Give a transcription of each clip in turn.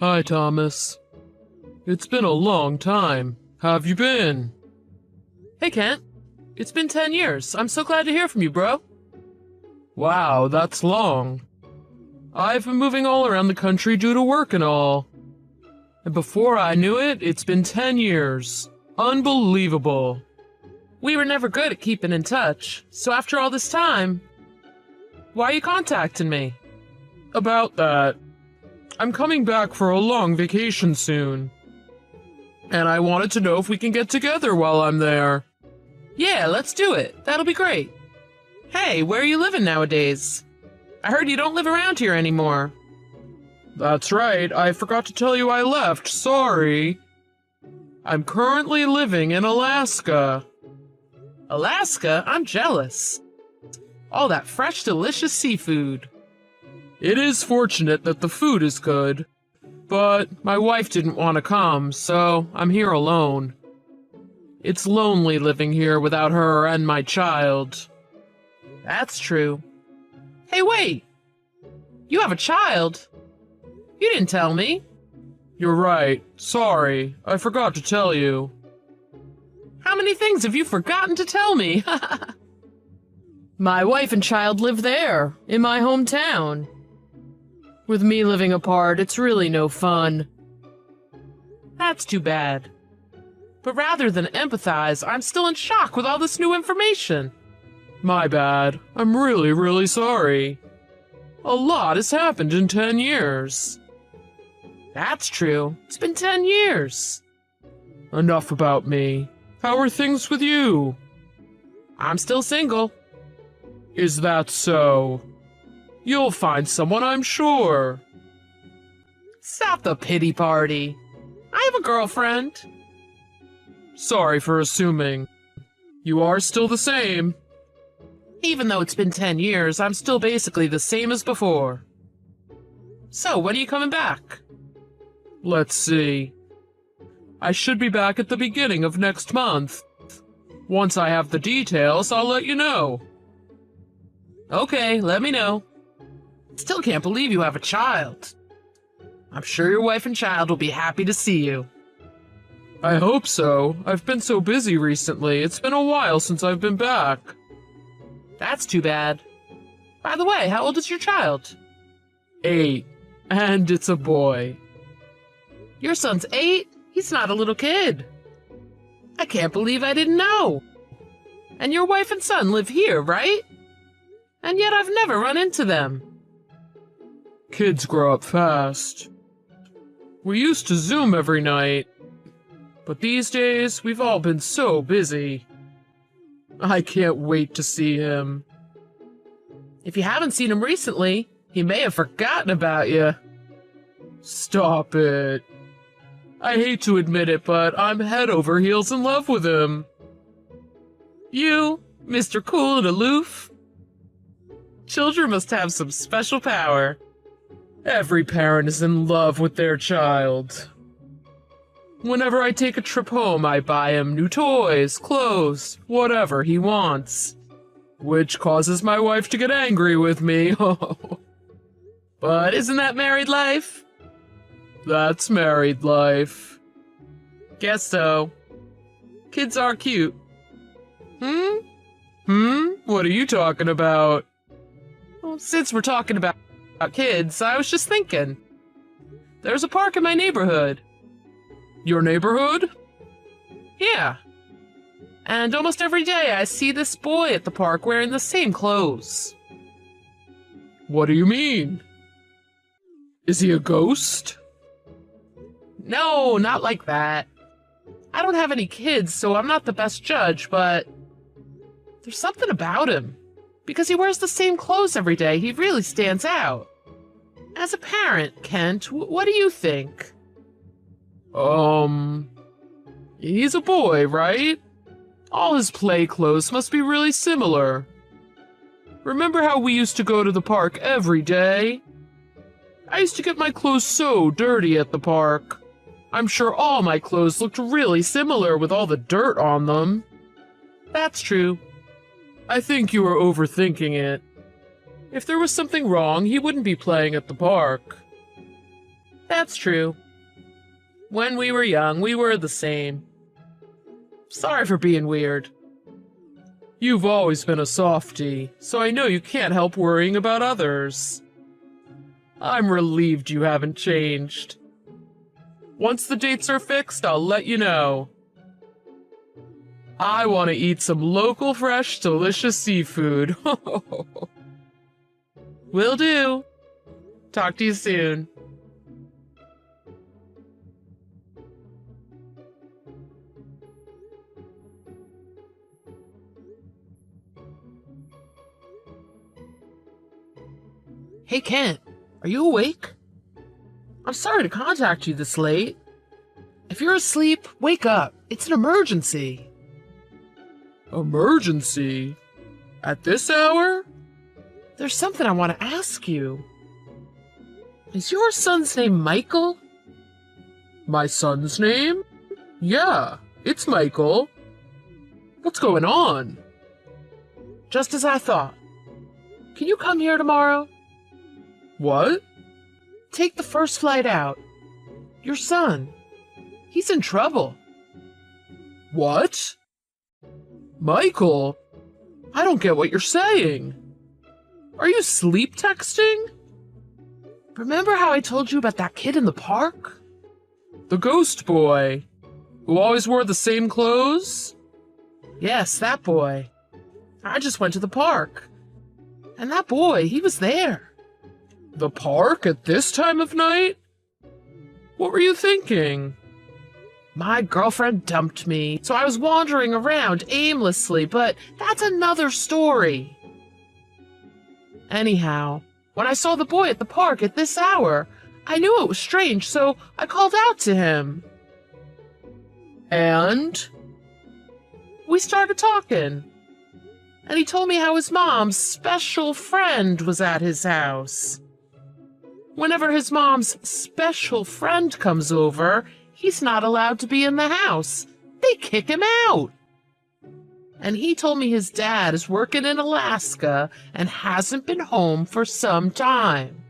Hi, Thomas. It's been a long time. How have you been? Hey, Kent. It's been 10 years. I'm so glad to hear from you, bro. Wow, that's long. I've been moving all around the country due to work and all. And before I knew it, it's been 10 years. Unbelievable. We were never good at keeping in touch, so after all this time, why are you contacting me? About that, I'm coming back for a long vacation soon. And I wanted to know if we can get together while I'm there. Yeah, let's do it. That'll be great. Hey, where are you living nowadays? I heard you don't live around here anymore. That's right, I forgot to tell you I left, sorry. I'm currently living in Alaska. Alaska? I'm jealous. All that fresh, delicious seafood. It is fortunate that the food is good, but my wife didn't want to come, so I'm here alone. It's lonely living here without her and my child. That's true. Hey, wait! You have a child? You didn't tell me. You're right. Sorry, I forgot to tell you. How many things have you forgotten to tell me? My wife and child live there, in my hometown. With me living apart, it's really no fun. That's too bad. But rather than empathize, I'm still in shock with all this new information. My bad. I'm really sorry. A lot has happened in 10 years. That's true. It's been 10 years. Enough about me. How are things with you? I'm still single. Is that so? You'll find someone, I'm sure. Stop the pity party. I have a girlfriend. Sorry for assuming. You are still the same. Even though it's been 10 years, I'm still basically the same as before. So, when are you coming back? Let's see. I should be back at the beginning of next month. Once I have the details, I'll let you know. Okay, let me know. Still can't believe you have a child. I'm sure your wife and child will be happy to see you. I hope so. I've been so busy recently. It's been a while since I've been back. That's too bad. By the way, how old is your child? 8. And it's a boy. Your son's 8? He's not a little kid. I can't believe I didn't know. And your wife and son live here, right? And yet I've never run into them. Kids grow up fast. We used to Zoom every night, but these days we've all been so busy. I can't wait to see him. If you haven't seen him recently, he may have forgotten about you. Stop it. I hate to admit it, but I'm head over heels in love with him. You, Mr. Cool and Aloof? Children must have some special power. Every parent is in love with their child. Whenever I take a trip home, I buy him new toys, clothes, whatever he wants. Which causes my wife to get angry with me. But isn't that married life? That's married life. Guess so. Kids are cute. What are you talking about? Well, since we're talking about kids, I was just thinking. There's a park in my neighborhood. Your neighborhood? Yeah. And almost every day I see this boy at the park wearing the same clothes. What do you mean? Is he a ghost? No, not like that. I don't have any kids, so I'm not the best judge, but there's something about him. Because he wears the same clothes every day, he really stands out. As a parent, Kent, what do you think? He's a boy, right? All his play clothes must be really similar. Remember how we used to go to the park every day? I used to get my clothes so dirty at the park. I'm sure all my clothes looked really similar with all the dirt on them. That's true. I think you are overthinking it. If there was something wrong, he wouldn't be playing at the park. That's true. When we were young, we were the same. Sorry for being weird. You've always been a softie, so I know you can't help worrying about others. I'm relieved you haven't changed. Once the dates are fixed, I'll let you know. I want to eat some local, fresh, delicious seafood. Will do. Talk to you soon. Hey, Kent, are you awake? I'm sorry to contact you this late. If you're asleep, wake up. It's an emergency. Emergency? At this hour? There's something I want to ask you. Is your son's name Michael? My son's name? Yeah, it's Michael. What's going on? Just as I thought. Can you come here tomorrow? What? Take the first flight out. Your son. He's in trouble. What? Michael? I don't get what you're saying. Are you sleep texting? Remember how I told you about that kid in the park? The ghost boy, who always wore the same clothes? Yes, that boy. I just went to the park. And that boy, he was there. The park at this time of night? What were you thinking? My girlfriend dumped me, so I was wandering around aimlessly, but that's another story. Anyhow, when I saw the boy at the park at this hour, I knew it was strange, so I called out to him. And? We started talking. And he told me how his mom's special friend was at his house. Whenever his mom's special friend comes over, he's not allowed to be in the house. They kick him out. And he told me his dad is working in Alaska and hasn't been home for some time.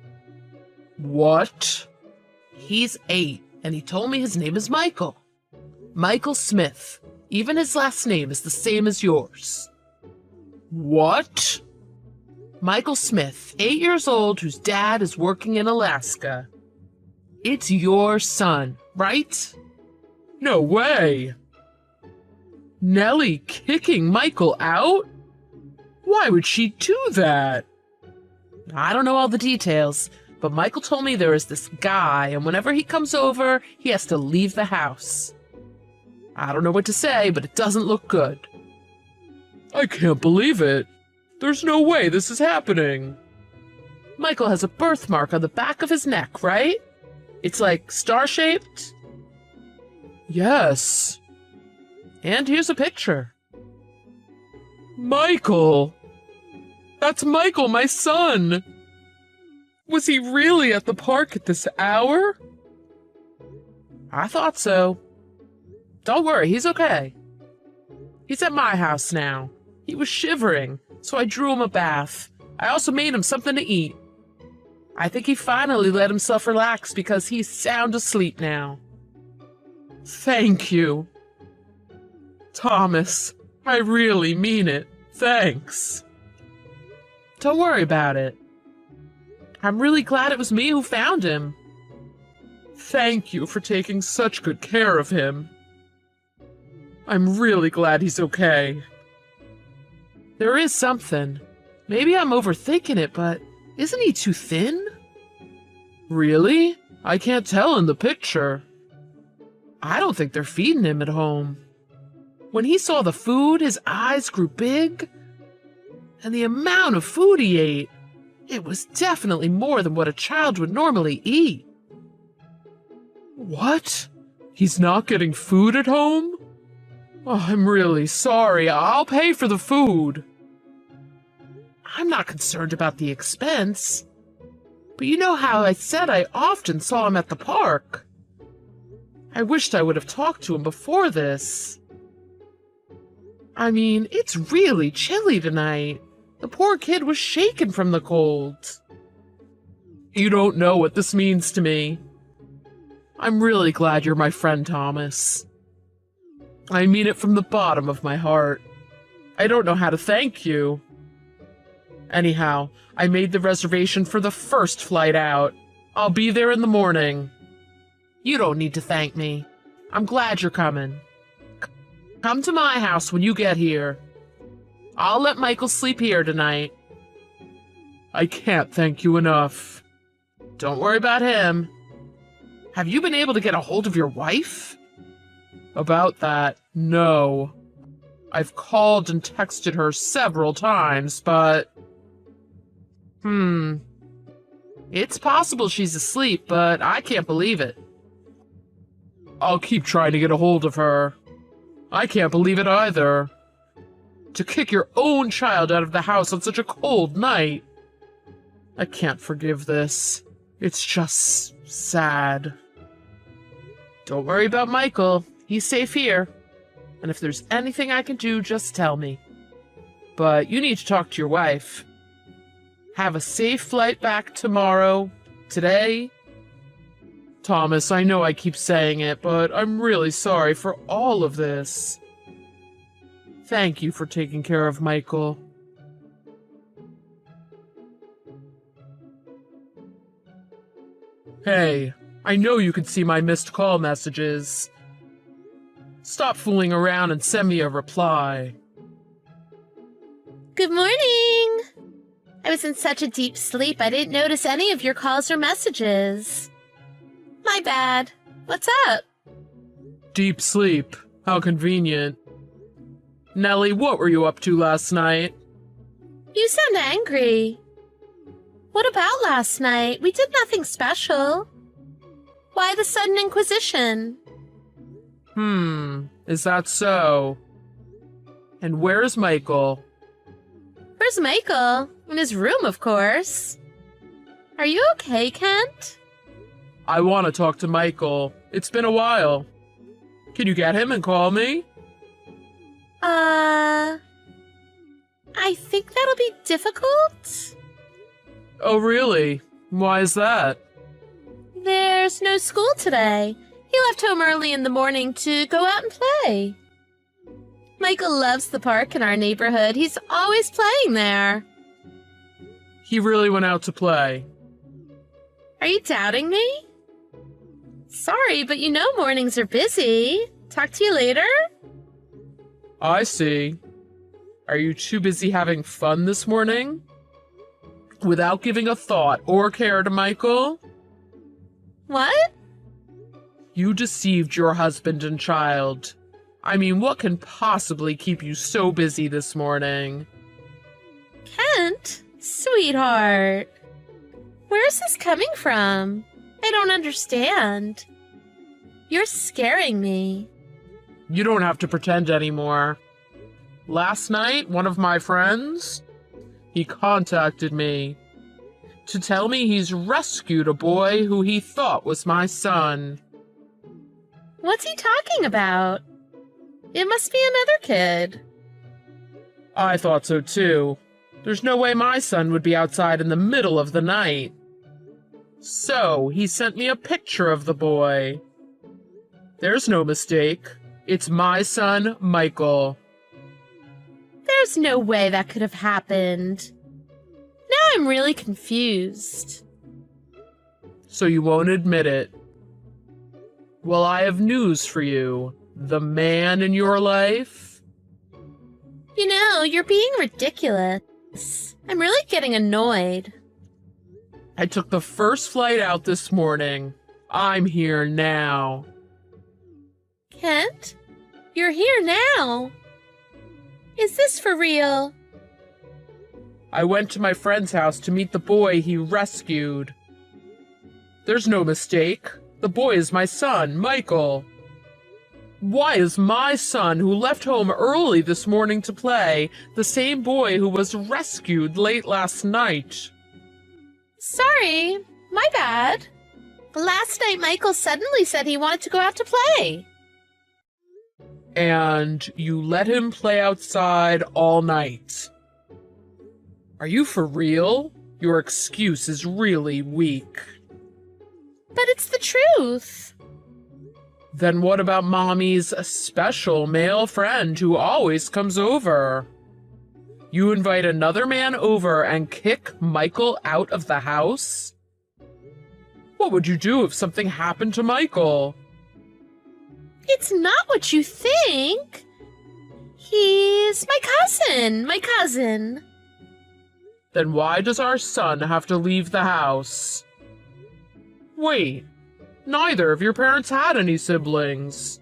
What? He's 8, and he told me his name is Michael. Michael Smith. Even his last name is the same as yours. What? Michael Smith, 8 years old, whose dad is working in Alaska. It's your son, right? No way! Nellie kicking Michael out? Why would she do that? I don't know all the details, but Michael told me there is this guy, and whenever he comes over, he has to leave the house. I don't know what to say, but it doesn't look good. I can't believe it. There's no way this is happening. Michael has a birthmark on the back of his neck, right? It's like star-shaped? Yes. And here's a picture. Michael! That's Michael, my son! Was he really at the park at this hour? I thought so. Don't worry, he's okay. He's at my house now. He was shivering, so I drew him a bath. I also made him something to eat. I think he finally let himself relax because he's sound asleep now. Thank you. Thomas, I really mean it. Thanks. Don't worry about it. I'm really glad it was me who found him. Thank you for taking such good care of him. I'm really glad he's okay. There is something. Maybe I'm overthinking it, but isn't he too thin? Really? I can't tell in the picture. I don't think they're feeding him at home. When he saw the food, his eyes grew big. And the amount of food he ate, it was definitely more than what a child would normally eat. What? He's not getting food at home? Oh, I'm really sorry. I'll pay for the food. I'm not concerned about the expense. But you know how I said I often saw him at the park? I wished I would have talked to him before this. I mean, it's really chilly tonight. The poor kid was shaken from the cold. You don't know what this means to me. I'm really glad you're my friend, Thomas. I mean it from the bottom of my heart. I don't know how to thank you. Anyhow, I made the reservation for the first flight out. I'll be there in the morning. You don't need to thank me. I'm glad you're coming. Come to my house when you get here. I'll let Michael sleep here tonight. I can't thank you enough. Don't worry about him. Have you been able to get a hold of your wife? About that, no. I've called and texted her several times, but... It's possible she's asleep, but I can't believe it. I'll keep trying to get a hold of her. I can't believe it either. To kick your own child out of the house on such a cold night. I can't forgive this. It's just sad. Don't worry about Michael. He's safe here. And if there's anything I can do, just tell me. But you need to talk to your wife. Have a safe flight back tomorrow. Today. Thomas, I know I keep saying it, but I'm really sorry for all of this. Thank you for taking care of Michael. Hey, I know you can see my missed call messages. Stop fooling around and send me a reply. Good morning! I was in such a deep sleep I didn't notice any of your calls or messages. My bad. What's up? Deep sleep. How convenient. Nellie, what were you up to last night? You sound angry. What about last night? We did nothing special. Why the sudden inquisition? Is that so? And where's Michael? Where's Michael? In his room, of course. Are you okay, Kent? I want to talk to Michael. It's been a while. Can you get him and call me? I think that'll be difficult. Oh, really? Why is that? There's no school today. He left home early in the morning to go out and play. Michael loves the park in our neighborhood. He's always playing there. He really went out to play. Are you doubting me? Sorry, but you know mornings are busy. Talk to you later? I see. Are you too busy having fun this morning? Without giving a thought or care to Michael? What? You deceived your husband and child. I mean, what can possibly keep you so busy this morning? Kent? Sweetheart. Where's this coming from? I don't understand. You're scaring me. You don't have to pretend anymore. Last night, one of my friends, he contacted me to tell me he's rescued a boy who he thought was my son. What's he talking about? It must be another kid. I thought so too. There's no way my son would be outside in the middle of the night. So, he sent me a picture of the boy. There's no mistake. It's my son, Michael. There's no way that could have happened. Now I'm really confused. So you won't admit it. Well, I have news for you. The man in your life? You know, you're being ridiculous. I'm really getting annoyed. I took the first flight out this morning. I'm here now. Kent? You're here now. Is this for real? I went to my friend's house to meet the boy he rescued. There's no mistake. The boy is my son, Michael. Why is my son, who left home early this morning to play, the same boy who was rescued late last night? Sorry, my bad. Last night Michael suddenly said he wanted to go out to play. And you let him play outside all night. Are you for real? Your excuse is really weak. But it's the truth. Then what about Mommy's special male friend who always comes over? You invite another man over and kick Michael out of the house? What would you do if something happened to Michael? It's not what you think. He's my cousin. Then why does our son have to leave the house? Wait, neither of your parents had any siblings.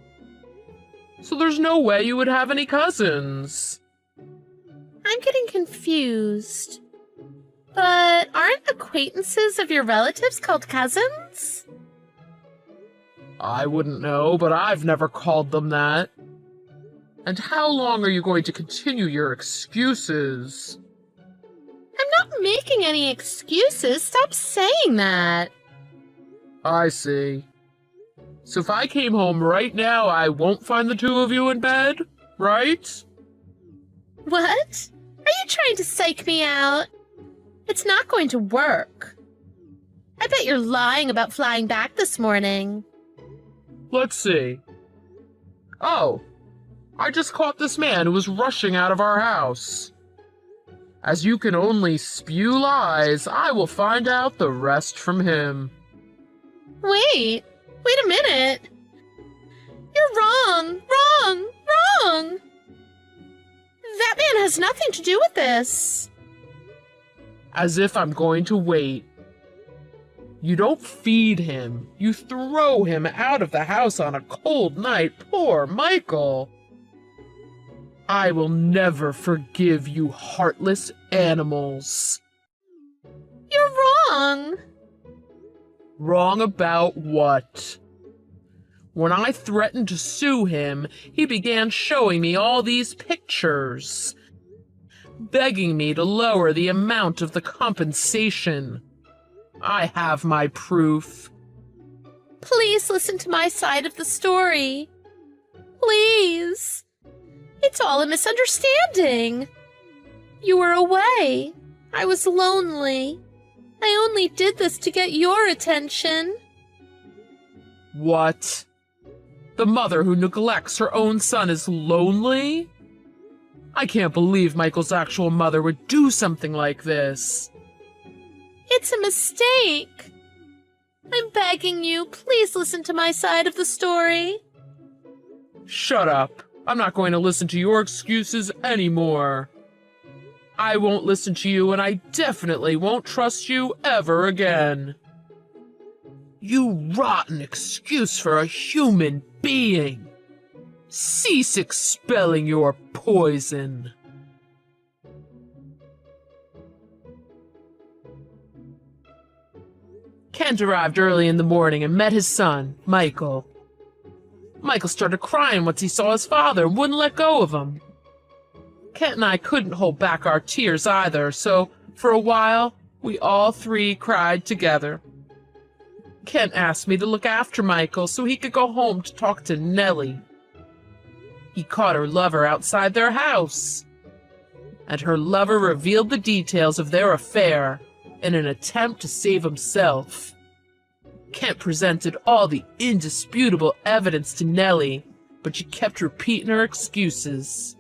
So there's no way you would have any cousins. I'm getting confused. But aren't acquaintances of your relatives called cousins? I wouldn't know, but I've never called them that. And how long are you going to continue your excuses? I'm not making any excuses. Stop saying that. I see. So if I came home right now, I won't find the two of you in bed, right? What? Are you trying to psych me out? It's not going to work. I bet you're lying about flying back this morning. Let's see. Oh, I just caught this man who was rushing out of our house. As you can only spew lies, I will find out the rest from him. Wait a minute. You're wrong. That man has nothing to do with this. As if I'm going to wait. You don't feed him. You throw him out of the house on a cold night. Poor Michael. I will never forgive you heartless animals. You're wrong. Wrong about what? When I threatened to sue him, he began showing me all these pictures, begging me to lower the amount of the compensation. I have my proof. Please listen to my side of the story. Please. It's all a misunderstanding. You were away. I was lonely. I only did this to get your attention. What? The mother who neglects her own son is lonely? I can't believe Michael's actual mother would do something like this. It's a mistake. I'm begging you, please listen to my side of the story. Shut up. I'm not going to listen to your excuses anymore. I won't listen to you, and I definitely won't trust you ever again. You rotten excuse for a human being. Cease expelling your poison. Kent arrived early in the morning and met his son, Michael. Michael started crying once he saw his father and wouldn't let go of him. Kent and I couldn't hold back our tears either, so for a while, we all three cried together. Kent asked me to look after Michael so he could go home to talk to Nellie. He caught her lover outside their house, and her lover revealed the details of their affair in an attempt to save himself. Kent presented all the indisputable evidence to Nellie, but she kept repeating her excuses,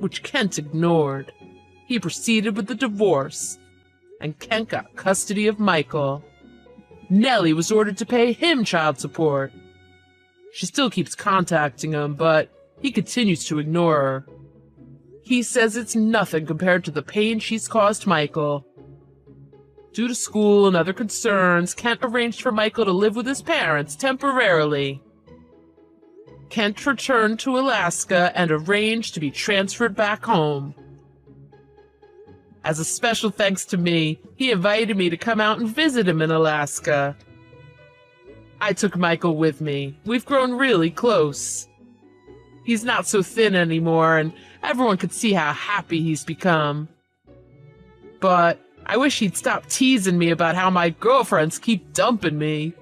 which Kent ignored. He proceeded with the divorce, and Kent got custody of Michael. Nellie was ordered to pay him child support. She still keeps contacting him, but he continues to ignore her. He says it's nothing compared to the pain she's caused Michael. Due to school and other concerns, Kent arranged for Michael to live with his parents temporarily. Kent returned to Alaska and arranged to be transferred back home. As a special thanks to me, he invited me to come out and visit him in Alaska. I took Michael with me. We've grown really close. He's not so thin anymore, and everyone could see how happy he's become. But I wish he'd stop teasing me about how my girlfriends keep dumping me.